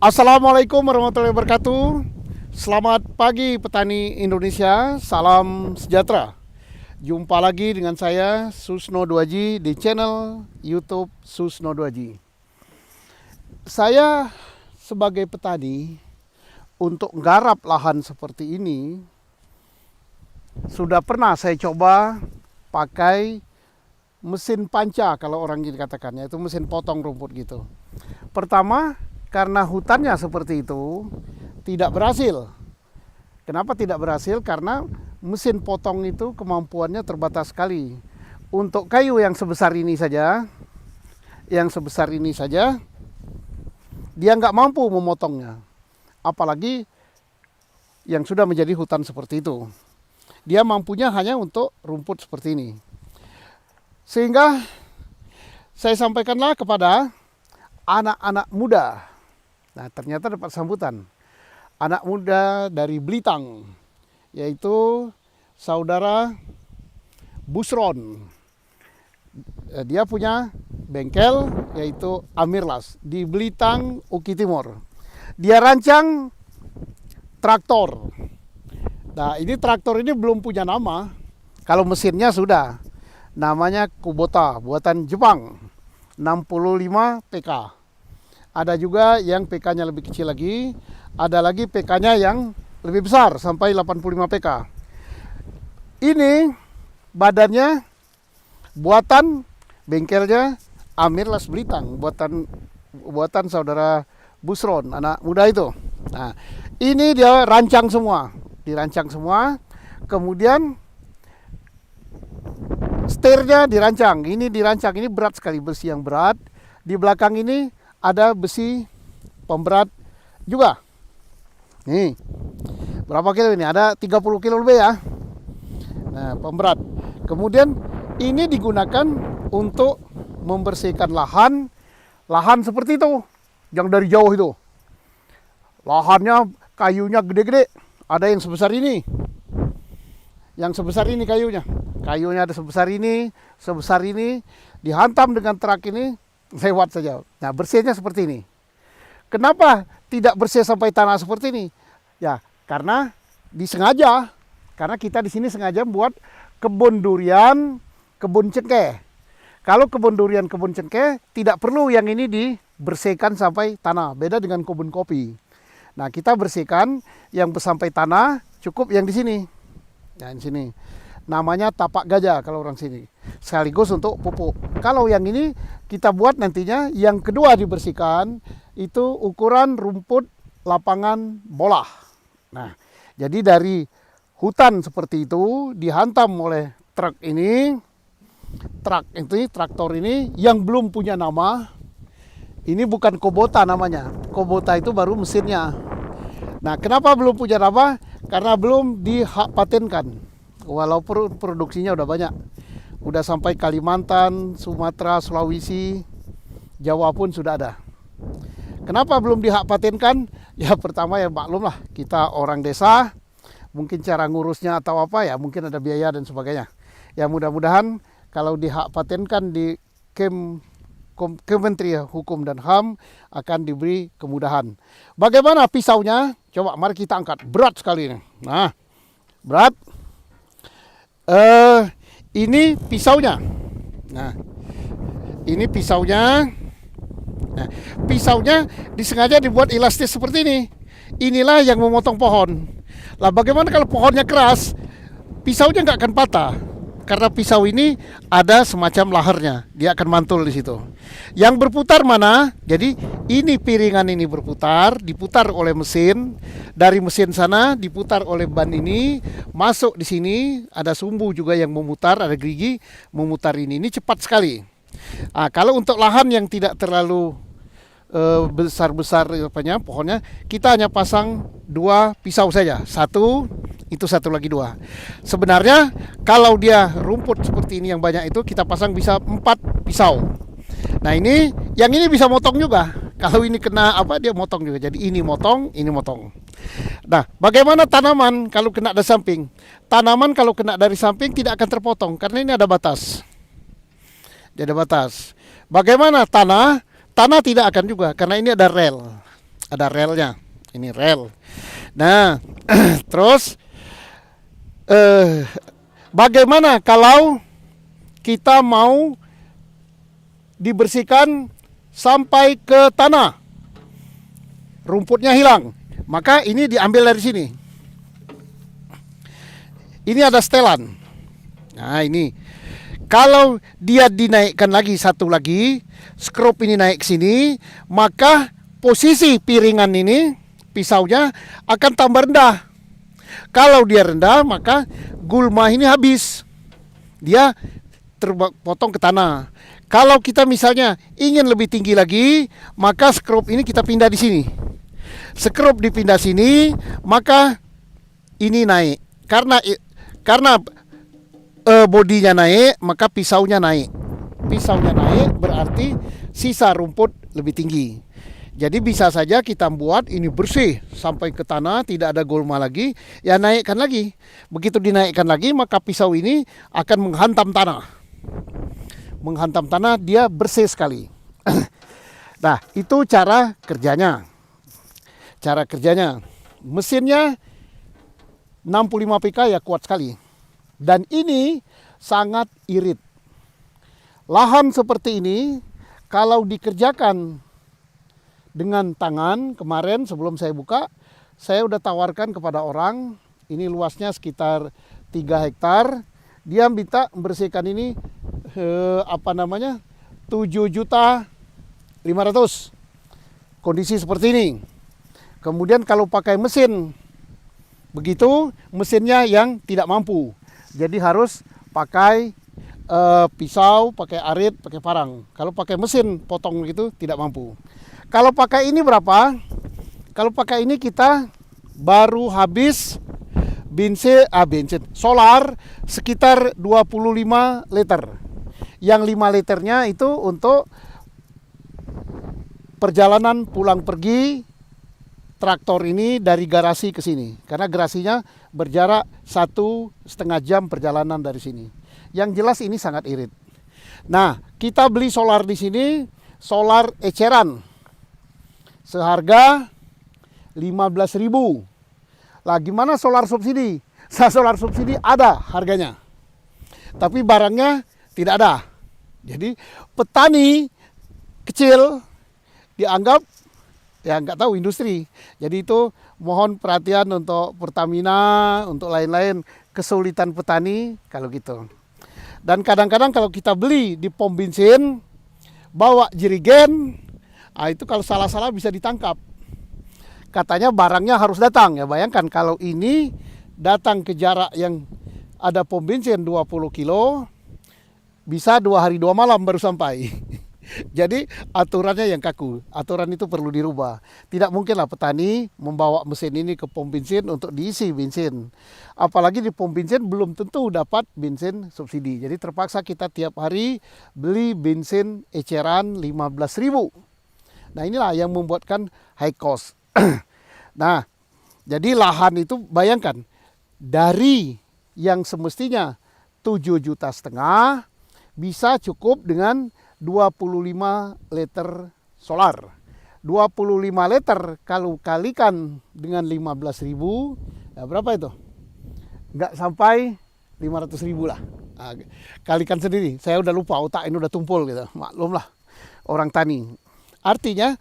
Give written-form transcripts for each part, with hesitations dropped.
Assalamualaikum warahmatullahi wabarakatuh. Selamat pagi petani Indonesia, salam sejahtera. Jumpa lagi dengan saya Susno Dwaji di channel YouTube Susno Dwaji. Saya sebagai petani untuk garap lahan seperti ini sudah pernah saya coba pakai mesin panca, kalau orang gini katakannya, itu mesin potong rumput gitu. Pertama, karena hutannya seperti itu tidak berhasil. Kenapa tidak berhasil? Karena mesin potong itu kemampuannya terbatas sekali. Untuk kayu yang sebesar ini saja, dia nggak mampu memotongnya. Apalagi yang sudah menjadi hutan seperti itu. Dia mampunya hanya untuk rumput seperti ini. Sehingga saya sampaikanlah kepada anak-anak muda. Nah, ternyata dapat sambutan. Anak muda dari Blitang, yaitu saudara Busron. Dia punya bengkel, yaitu Amirlas, di Blitang, Uki Timur. Dia rancang traktor. Nah, ini traktor ini belum punya nama. Kalau mesinnya sudah. Namanya Kubota, buatan Jepang. 65 PK. Ada juga yang PK-nya lebih kecil lagi, ada lagi PK-nya yang lebih besar sampai 85 PK. Ini badannya buatan bengkelnya Amirlas Blitang, buatan saudara Busron, anak muda itu. Nah, ini dia rancang semua, dirancang semua. Kemudian setirnya dirancang, ini berat sekali, besi yang berat. Di belakang ini ada besi pemberat juga. Nih, berapa kilo ini? Ada 30 kilo lebih ya. Nah, pemberat. Kemudian ini digunakan untuk membersihkan lahan seperti itu, yang dari jauh itu. Lahannya kayunya gede-gede, ada yang sebesar ini. Yang sebesar ini kayunya. Kayunya ada sebesar ini, dihantam dengan truk ini, lewat saja. Nah, bersihnya seperti ini. Kenapa tidak bersih sampai tanah seperti ini? Ya, karena disengaja. Karena kita di sini sengaja buat kebun durian, kebun cengkeh. Kalau kebun durian, kebun cengkeh tidak perlu yang ini dibersihkan sampai tanah. Beda dengan kebun kopi. Nah, kita bersihkan yang sampai tanah, cukup yang di sini. Nah, di sini. Namanya tapak gajah kalau orang sini. Sekaligus untuk pupuk. Kalau yang ini kita buat nantinya, yang kedua dibersihkan, itu ukuran rumput lapangan bola. Nah, jadi dari hutan seperti itu dihantam oleh truk ini. Traktor ini yang belum punya nama. Ini bukan Kubota namanya. Kubota itu baru mesinnya. Nah, kenapa belum punya nama? Karena belum dipatenkan. Walaupun produksinya udah banyak, udah sampai Kalimantan, Sumatera, Sulawesi, Jawa pun sudah ada. Kenapa belum dipatenkan? Ya pertama ya maklum lah, kita orang desa, mungkin cara ngurusnya atau apa ya, mungkin ada biaya dan sebagainya. Ya mudah-mudahan kalau dipatenkan di Kementerian Hukum dan HAM akan diberi kemudahan. Bagaimana pisaunya? Coba mari kita angkat, berat sekali ini. Nah, berat. Ini pisaunya. Nah, ini pisaunya. Nah, pisaunya disengaja dibuat elastis seperti ini. Inilah yang memotong pohon. Lah, bagaimana kalau pohonnya keras? Pisaunya nggak akan patah. Karena pisau ini ada semacam lahernya, dia akan mantul di situ. Yang berputar mana? Jadi ini piringan ini berputar, diputar oleh mesin. Dari mesin sana diputar oleh ban ini, masuk di sini. Ada sumbu juga yang memutar, ada gerigi memutar ini. Ini cepat sekali. Nah, kalau untuk lahan yang tidak terlalu besar-besar pohonnya, kita hanya pasang 2 pisau saja. Satu lagi 2. Sebenarnya kalau dia rumput seperti ini yang banyak itu, kita pasang bisa 4 pisau. Nah, ini bisa motong juga. Kalau ini kena dia motong juga. Jadi ini motong, ini motong. Nah, bagaimana tanaman kalau kena dari samping? Tanaman kalau kena dari samping tidak akan terpotong karena ini ada batas. Bagaimana tanah? Tanah tidak akan juga karena ini ada rel. Ada relnya. Ini rel. Nah, terus bagaimana kalau kita mau dibersihkan sampai ke tanah, rumputnya hilang? Maka ini diambil dari sini. Ini ada setelan. Nah ini, kalau dia dinaikkan lagi satu lagi, skrup ini naik ke sini, maka posisi piringan ini, pisaunya akan tambah rendah. Kalau dia rendah, maka gulma ini habis, dia terpotong ke tanah. Kalau kita misalnya ingin lebih tinggi lagi, maka skrup ini kita pindah di sini. Skrup dipindah sini, maka ini naik. Karena bodinya naik, maka pisaunya naik. Pisaunya naik berarti sisa rumput lebih tinggi. Jadi bisa saja kita buat ini bersih sampai ke tanah, tidak ada gulma lagi, ya naikkan lagi. Begitu dinaikkan lagi, maka pisau ini akan menghantam tanah. Menghantam tanah, dia bersih sekali. Nah, itu cara kerjanya. Cara kerjanya. Mesinnya 65 PK ya kuat sekali. Dan ini sangat irit. Lahan seperti ini kalau dikerjakan dengan tangan, kemarin sebelum saya buka, saya udah tawarkan kepada orang, ini luasnya sekitar 3 hektar. Dia minta membersihkan ini 7.500.000. Kondisi seperti ini. Kemudian kalau pakai mesin begitu, mesinnya yang tidak mampu. Jadi harus pakai pisau, pakai arit, pakai parang. Kalau pakai mesin potong gitu tidak mampu. Kalau pakai ini berapa? Kalau pakai ini kita baru habis bensin solar sekitar 25 liter. Yang 5 liternya itu untuk perjalanan pulang pergi traktor ini dari garasi ke sini. Karena garasinya berjarak 1,5 jam perjalanan dari sini. Yang jelas ini sangat irit. Nah, kita beli solar di sini, solar eceran. Seharga 15.000. Lah gimana solar subsidi? Solar subsidi ada harganya. Tapi barangnya tidak ada. Jadi petani kecil dianggap ya nggak tahu industri. Jadi itu mohon perhatian untuk Pertamina, untuk lain-lain kesulitan petani kalau gitu. Dan kadang-kadang kalau kita beli di pom bensin, bawa jerigen, itu kalau salah-salah bisa ditangkap. Katanya barangnya harus datang, ya bayangkan kalau ini datang ke jarak yang ada pom bensin 20 kilo, bisa 2 hari 2 malam baru sampai. Jadi aturannya yang kaku, aturan itu perlu dirubah. Tidak mungkinlah petani membawa mesin ini ke pom bensin untuk diisi bensin. Apalagi di pom bensin belum tentu dapat bensin subsidi. Jadi terpaksa kita tiap hari beli bensin eceran 15.000. Nah inilah yang membuatkan high cost. Nah jadi lahan itu bayangkan dari yang semestinya 7,5 juta bisa cukup dengan 25 liter solar. 25 liter kalau kalikan dengan 15.000, ya berapa itu? Nggak sampai 500.000 lah. Nah, kalikan sendiri, saya udah lupa, otak ini udah tumpul gitu. Maklumlah orang tani. Artinya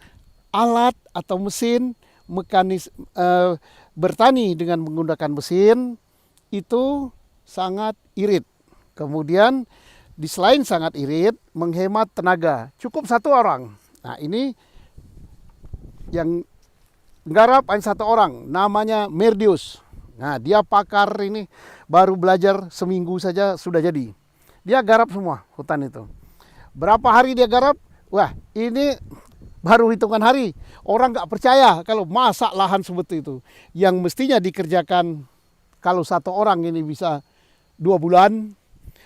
alat atau mesin bertani dengan menggunakan mesin itu sangat irit. Kemudian di selain sangat irit, menghemat tenaga. Cukup 1 orang. Nah ini yang garap hanya 1 orang, namanya Merdius. Nah dia pakar ini, baru belajar seminggu saja sudah jadi. Dia garap semua hutan itu. Berapa hari dia garap? Wah ini baru hitungan hari. Orang nggak percaya kalau masa lahan seperti itu. Yang mestinya dikerjakan kalau 1 orang ini bisa 2 bulan.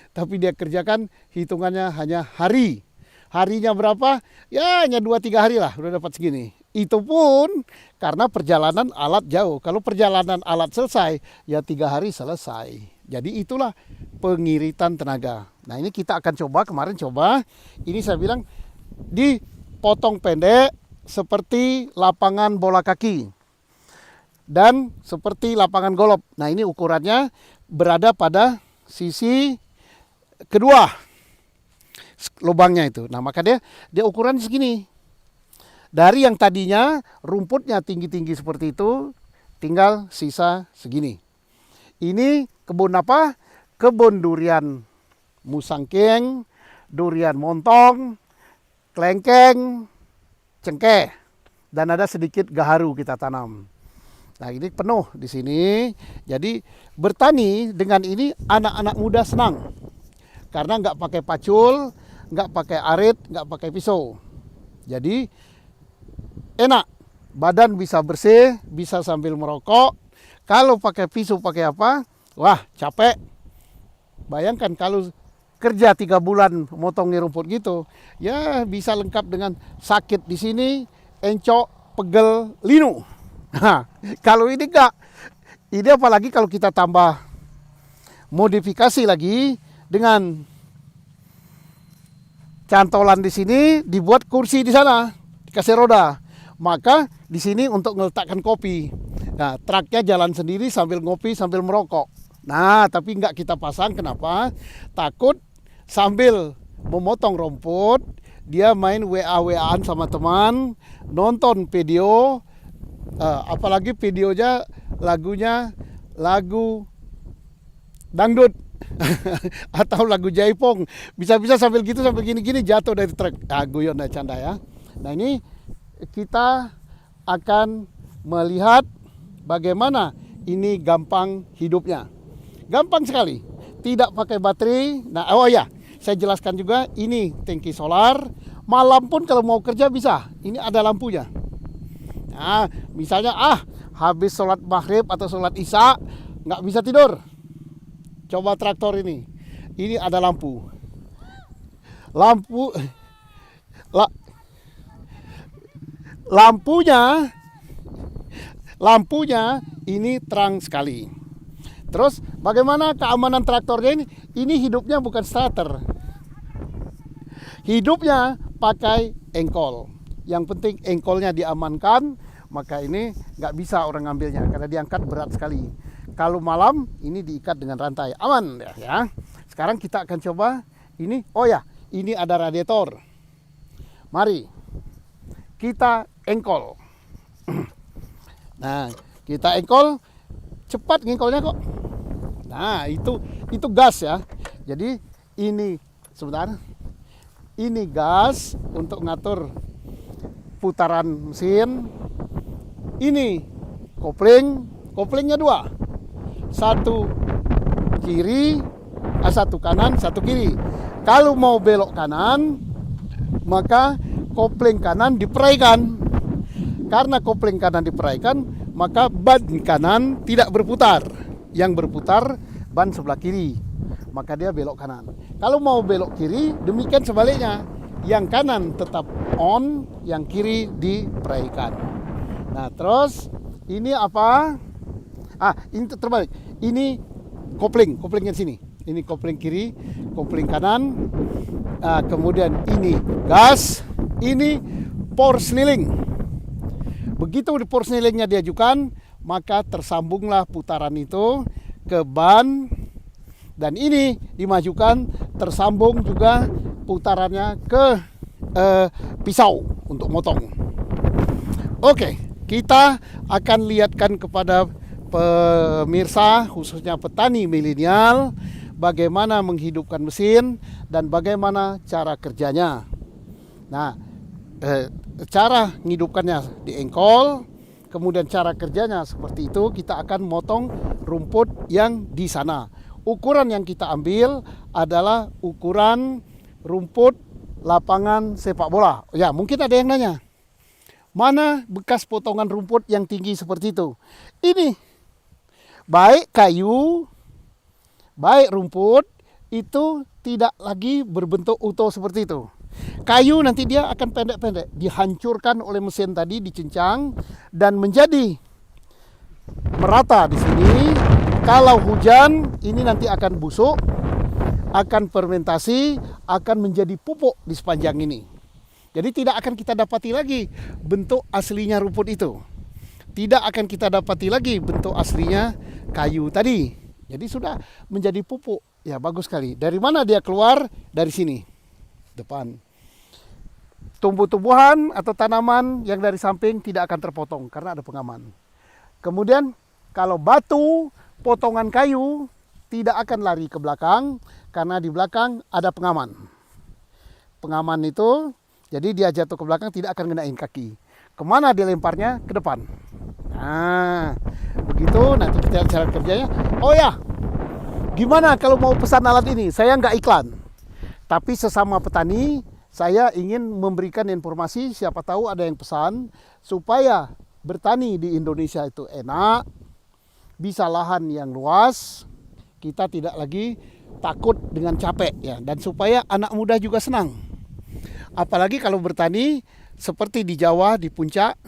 Tapi dia kerjakan hitungannya hanya hari. Harinya berapa? Ya hanya 2-3 hari lah udah dapat segini. Itu pun karena perjalanan alat jauh. Kalau perjalanan alat selesai, ya 3 hari selesai. Jadi itulah pengiritan tenaga. Nah ini kita akan coba, kemarin coba. Ini saya bilang dipotong pendek seperti lapangan bola kaki dan seperti lapangan golf. Nah, ini ukurannya berada pada sisi kedua lubangnya itu. Nah, maka dia ukuran segini. Dari yang tadinya rumputnya tinggi-tinggi seperti itu, tinggal sisa segini. Ini kebun apa? Kebun durian musangking, durian montong, kelengkeng, cengkeh, dan ada sedikit gaharu kita tanam. Nah, ini penuh di sini. Jadi bertani dengan ini anak-anak muda senang. Karena nggak pakai pacul, nggak pakai arit, nggak pakai pisau. Jadi enak. Badan bisa bersih, bisa sambil merokok. Kalau pakai pisau, pakai apa? Wah, capek. Bayangkan kalau kerja 3 bulan motongi rumput gitu, ya bisa lengkap dengan sakit di sini, encok, pegel, linu. Nah, kalau ini enggak. Ini apalagi kalau kita tambah modifikasi lagi dengan cantolan di sini, dibuat kursi di sana, dikasih roda. Maka di sini untuk meletakkan kopi. Nah, truknya jalan sendiri sambil ngopi, sambil merokok. Nah, tapi enggak kita pasang, kenapa? Takut sambil memotong rumput, dia main WA-WA-an sama teman, nonton video, apalagi videonya lagu dangdut atau lagu jaipong, bisa-bisa sambil gitu, sambil gini-gini jatuh dari truk. Guyon dan canda ya. Nah, ini kita akan melihat bagaimana ini gampang hidupnya. Gampang sekali, tidak pakai baterai. Nah, oh ya, saya jelaskan juga, ini tangki solar. Malam pun kalau mau kerja bisa, ini ada lampunya. Nah, misalnya habis sholat maghrib atau sholat isya nggak bisa tidur, coba traktor ini ada lampunya ini terang sekali. Terus bagaimana keamanan traktornya ini? Ini hidupnya bukan starter, hidupnya pakai engkol. Yang penting engkolnya diamankan, maka ini nggak bisa orang ngambilnya karena diangkat berat sekali. Kalau malam ini diikat dengan rantai, aman ya. Sekarang kita akan coba ini. Oh ya, ini ada radiator. Mari kita engkol. Nah, kita engkol, cepat ngengkolnya kok. Nah, itu gas ya. Jadi ini sebentar. Ini gas untuk ngatur putaran mesin. Ini koplingnya 2. Satu kiri, satu kanan, satu kiri. Kalau mau belok kanan, maka kopling kanan diperaikan. Karena kopling kanan diperaikan, maka ban kanan tidak berputar. Yang berputar ban sebelah kiri, maka dia belok kanan. Kalau mau belok kiri, demikian sebaliknya. Yang kanan tetap on, yang kiri diperaikan. Nah, terus ini apa? Ini terbalik. Ini koplingnya sini. Ini kopling kiri, kopling kanan. Kemudian ini gas, ini porsliling. Begitu porsnelingnya diajukan, maka tersambunglah putaran itu ke ban, dan ini dimajukan, tersambung juga putarannya ke pisau untuk motong. Oke, kita akan lihatkan kepada pemirsa, khususnya petani milenial, bagaimana menghidupkan mesin dan bagaimana cara kerjanya. Nah, cara menghidupkannya di engkol, kemudian cara kerjanya seperti itu. Kita akan motong rumput yang di sana. Ukuran yang kita ambil adalah ukuran rumput lapangan sepak bola. Ya, mungkin ada yang nanya, mana bekas potongan rumput yang tinggi seperti itu? Ini baik kayu, baik rumput, itu tidak lagi berbentuk utuh seperti itu. Kayu nanti dia akan pendek-pendek, dihancurkan oleh mesin tadi, dicincang dan menjadi merata di sini. Kalau hujan, ini nanti akan busuk, akan fermentasi, akan menjadi pupuk di sepanjang ini. Jadi tidak akan kita dapati lagi bentuk aslinya rumput itu. Tidak akan kita dapati lagi bentuk aslinya kayu tadi. Jadi sudah menjadi pupuk. Ya bagus sekali. Dari mana dia keluar? Dari sini. Depan. Tumbuh-tumbuhan atau tanaman yang dari samping tidak akan terpotong karena ada pengaman. Kemudian kalau batu, potongan kayu tidak akan lari ke belakang karena di belakang ada pengaman. Pengaman itu jadi dia jatuh ke belakang tidak akan ngenain kaki. Kemana dia lemparnya? Ke depan. Nah, begitu nanti kita cara kerjanya. Oh ya, gimana kalau mau pesan alat ini? Saya nggak iklan. Tapi sesama petani, saya ingin memberikan informasi, siapa tahu ada yang pesan, supaya bertani di Indonesia itu enak, bisa lahan yang luas, kita tidak lagi takut dengan capek ya, dan supaya anak muda juga senang. Apalagi kalau bertani seperti di Jawa, di puncak,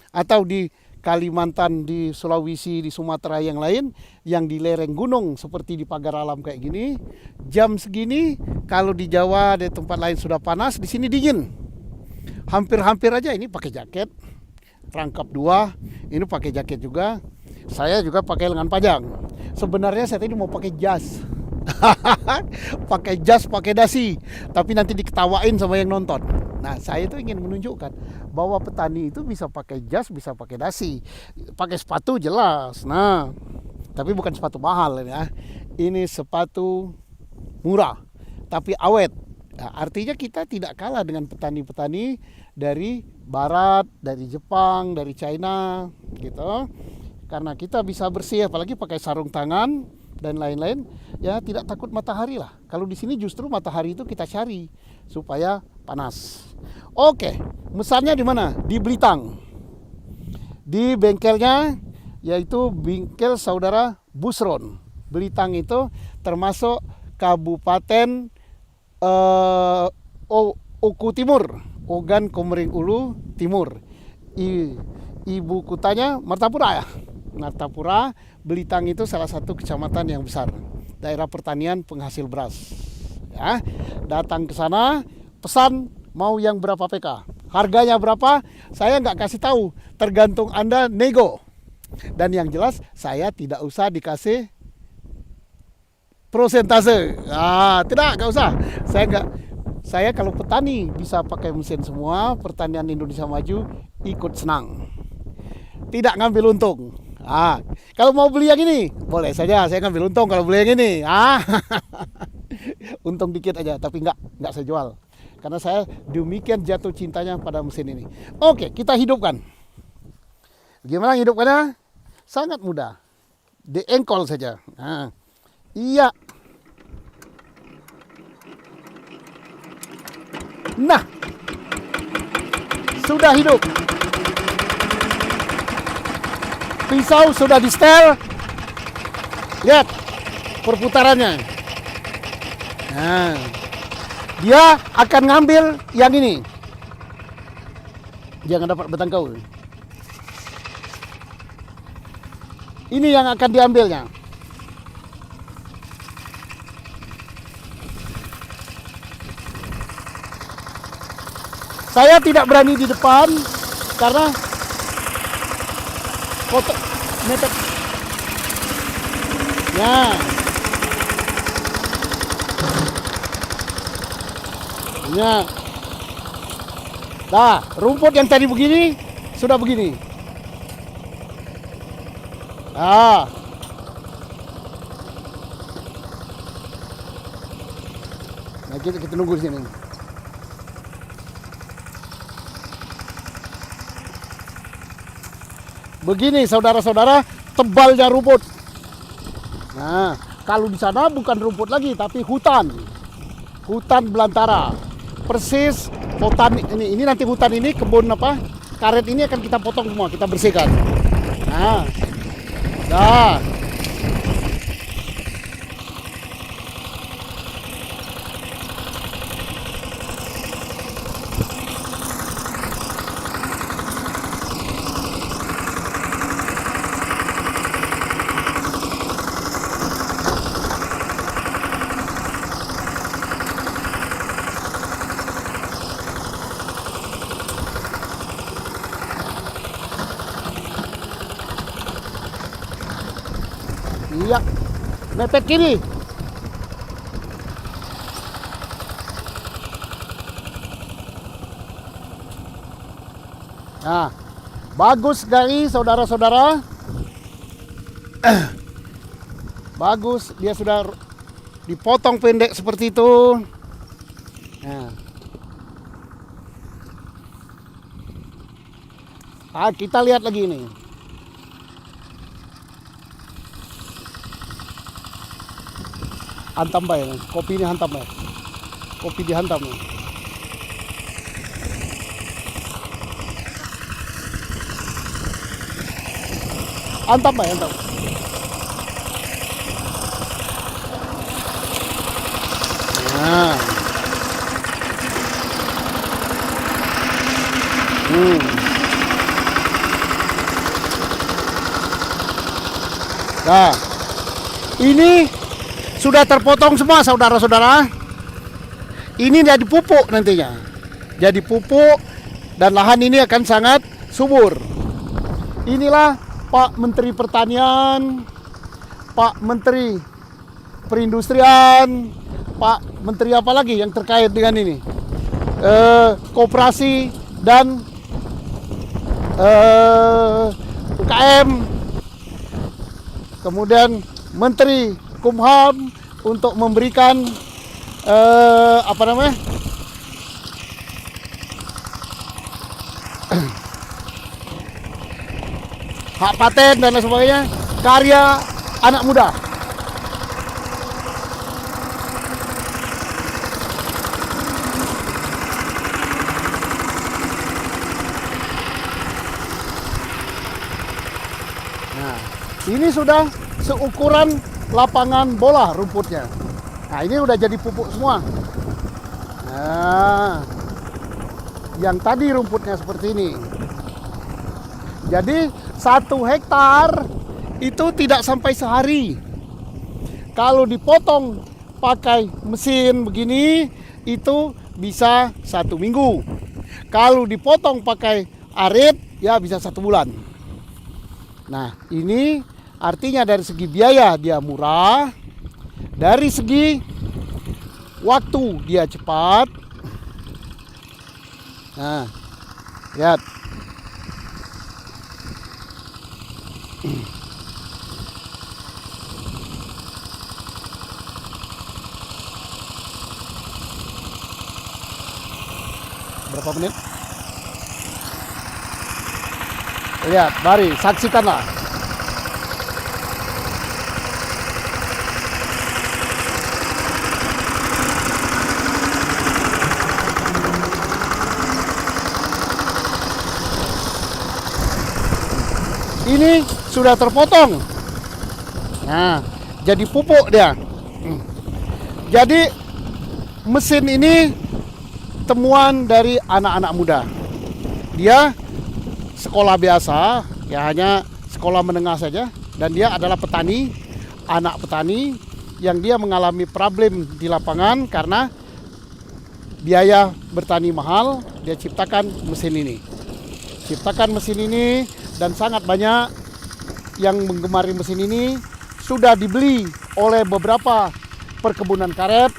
atau di Kalimantan, di Sulawesi, di Sumatera yang lain, yang di lereng gunung seperti di Pagar Alam kayak gini, jam segini kalau di Jawa di tempat lain sudah panas, di sini dingin. Hampir-hampir aja ini pakai jaket, rangkap 2, ini pakai jaket juga. Saya juga pakai lengan panjang. Sebenarnya saya tadi mau pakai jas. Pakai jas, pakai dasi, tapi nanti diketawain sama yang nonton. Nah, saya itu ingin menunjukkan bahwa petani itu bisa pakai jas, bisa pakai dasi, pakai sepatu jelas. Nah, tapi bukan sepatu mahal ya. Ini sepatu murah, tapi awet. Nah, artinya kita tidak kalah dengan petani-petani dari Barat, dari Jepang, dari China, gitu. Karena kita bisa bersih, apalagi pakai sarung tangan dan lain-lain, ya tidak takut matahari lah. Kalau di sini justru matahari itu kita cari supaya panas. Oke, mesannya di mana? Di Blitang. Di bengkelnya, yaitu bengkel saudara Busron. Blitang itu termasuk Kabupaten Oku Timur, Ogan Komering Ulu Timur. Ibu kotanya Martapura ya. Martapura, Blitang itu salah satu kecamatan yang besar, daerah pertanian penghasil beras. Ya, datang ke sana, pesan mau yang berapa PK, harganya berapa, saya nggak kasih tahu, tergantung Anda nego. Dan yang jelas saya tidak usah dikasih prosentase. Tidak usah. Saya kalau petani bisa pakai mesin semua, pertanian Indonesia maju, ikut senang. Tidak ngambil untung. Kalau mau beli yang ini, boleh saja saya ngambil untung kalau beli yang ini. Untung dikit aja, tapi nggak saya jual. Karena saya demikian jatuh cintanya pada mesin ini. Oke, kita hidupkan. Gimana hidupkannya? Sangat mudah. Diengkol saja. Iya. Nah, sudah hidup. Pisau sudah di setel. Lihat perputarannya. Nah, dia akan ngambil yang ini. Jangan dapat batang kaul. Ini yang akan diambilnya. Saya tidak berani di depan karena kotor metek. Ya. Ya. Nah, rumput yang tadi begini sudah begini. Nah, kita nunggu di sini. Begini saudara-saudara, tebalnya rumput. Nah, kalau di sana bukan rumput lagi tapi hutan. Hutan belantara. Persis hutan ini nanti hutan ini, kebun apa? Karet ini akan kita potong semua, kita bersihkan. Nah. Dah. Iya. Mepet kiri. Nah, bagus sekali saudara-saudara. Bagus, dia sudah dipotong pendek seperti itu. Nah, kita lihat lagi ini. Hantam baik, kopi ini hantam baik. Kopi dihantam. Hantam baik, hantam. Nah. Nah, ini sudah terpotong semua saudara-saudara. Ini jadi pupuk nantinya. Jadi pupuk dan lahan ini akan sangat subur. Inilah Pak Menteri Pertanian, Pak Menteri Perindustrian, Pak Menteri apa lagi yang terkait dengan ini? Koperasi dan UKM. Kemudian Menteri Kumham untuk memberikan hak paten dan lain sebagainya, karya anak muda. Nah, ini sudah seukuran lapangan bola rumputnya. Nah, ini udah jadi pupuk semua. Nah, yang tadi rumputnya seperti ini. Jadi 1 hektar itu tidak sampai sehari. Kalau dipotong pakai mesin begini itu bisa 1 minggu. Kalau dipotong pakai arit ya bisa 1 bulan. Nah, ini artinya dari segi biaya dia murah, dari segi waktu dia cepat. Nah, lihat. Berapa menit? Lihat, mari saksikanlah. Ini sudah terpotong. Nah, jadi pupuk dia. Jadi mesin ini temuan dari anak-anak muda. Dia sekolah biasa, ya hanya sekolah menengah saja, dan dia adalah petani, anak petani yang dia mengalami problem di lapangan karena biaya bertani mahal. Dia ciptakan mesin ini. Ciptakan mesin ini dan sangat banyak yang menggemari mesin ini. Sudah dibeli oleh beberapa perkebunan karet,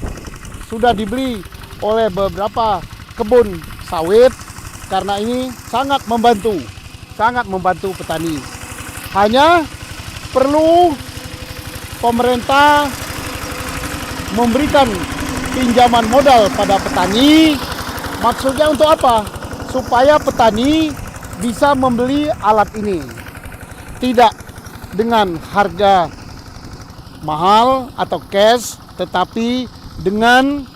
sudah dibeli oleh beberapa kebun sawit, karena ini sangat membantu petani. Hanya perlu pemerintah memberikan pinjaman modal pada petani. Maksudnya untuk apa? Supaya petani bisa membeli alat ini tidak dengan harga mahal atau cash, tetapi dengan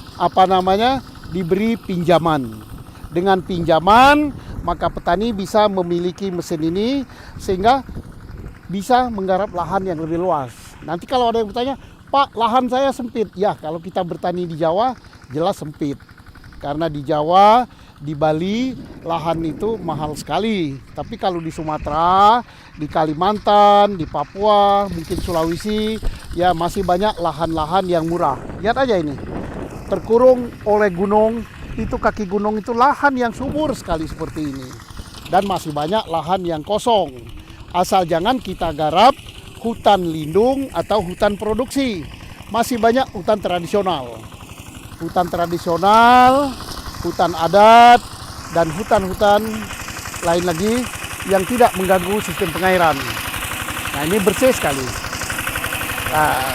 diberi pinjaman. Dengan pinjaman maka petani bisa memiliki mesin ini sehingga bisa menggarap lahan yang lebih luas. Nanti kalau ada yang bertanya, Pak, lahan saya sempit. Ya, kalau kita bertani di Jawa jelas sempit. Karena di Jawa, di Bali lahan itu mahal sekali. Tapi kalau di Sumatera, di Kalimantan, di Papua, mungkin Sulawesi, ya masih banyak lahan-lahan yang murah. Lihat aja ini, terkurung oleh gunung, itu kaki gunung itu lahan yang subur sekali seperti ini. Dan masih banyak lahan yang kosong. Asal jangan kita garap hutan lindung atau hutan produksi. Masih banyak hutan tradisional. Hutan tradisional, hutan adat, dan hutan-hutan lain lagi yang tidak mengganggu sistem pengairan. Nah, ini bersih sekali. Nah,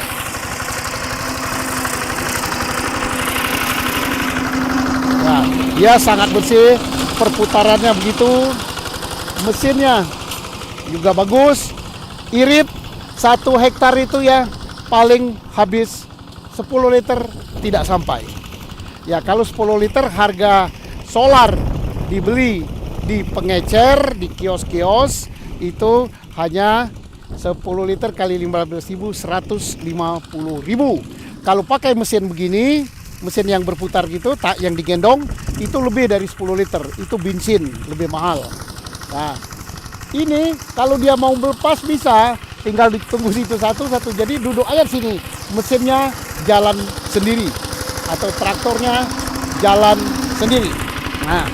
dia sangat bersih, perputarannya begitu, mesinnya juga bagus, irit 1 hektar itu ya paling habis 10 liter tidak sampai. Ya kalau 10 liter harga solar dibeli di pengecer, di kios-kios itu hanya 10 liter kali 15.000, 150.000. Kalau pakai mesin begini, mesin yang berputar gitu, tak yang digendong, itu lebih dari 10 liter. Itu bensin, lebih mahal. Nah, ini kalau dia mau melepas bisa, tinggal ditunggu situ satu-satu. Jadi duduk aja di sini, mesinnya jalan sendiri atau traktornya jalan sendiri. Nah,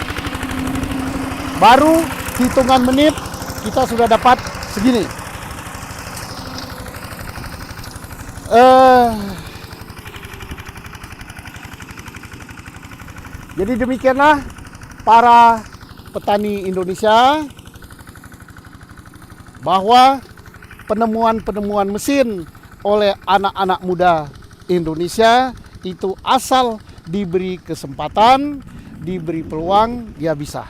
baru hitungan menit kita sudah dapat segini. Jadi demikianlah para petani Indonesia, bahwa penemuan-penemuan mesin oleh anak-anak muda Indonesia itu asal diberi kesempatan, diberi peluang, dia bisa.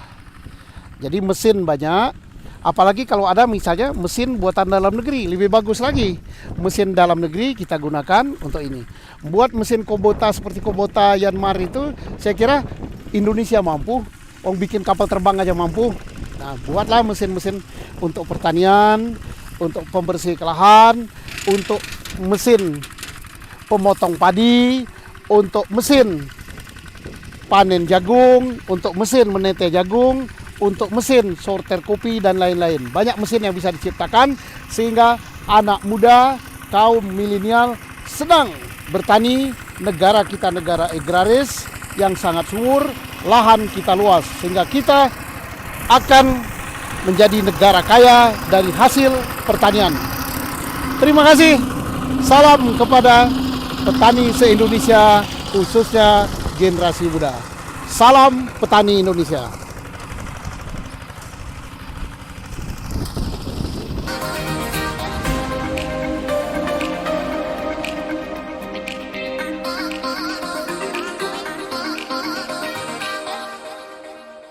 Jadi mesin banyak, apalagi kalau ada misalnya mesin buatan dalam negeri, lebih bagus lagi. Mesin dalam negeri kita gunakan untuk ini. Buat mesin Kubota seperti Kubota Yanmar itu, saya kira Indonesia mampu. Orang bikin kapal terbang aja mampu. Nah, buatlah mesin-mesin untuk pertanian, untuk pembersih lahan, untuk mesin pemotong padi, untuk mesin panen jagung, untuk mesin menete jagung, untuk mesin sorter kopi dan lain-lain. Banyak mesin yang bisa diciptakan sehingga anak muda, kaum milenial senang bertani. Negara kita negara agraris yang sangat subur, lahan kita luas sehingga kita akan menjadi negara kaya dari hasil pertanian. Terima kasih. Salam kepada petani se-Indonesia, khususnya generasi muda. Salam petani Indonesia.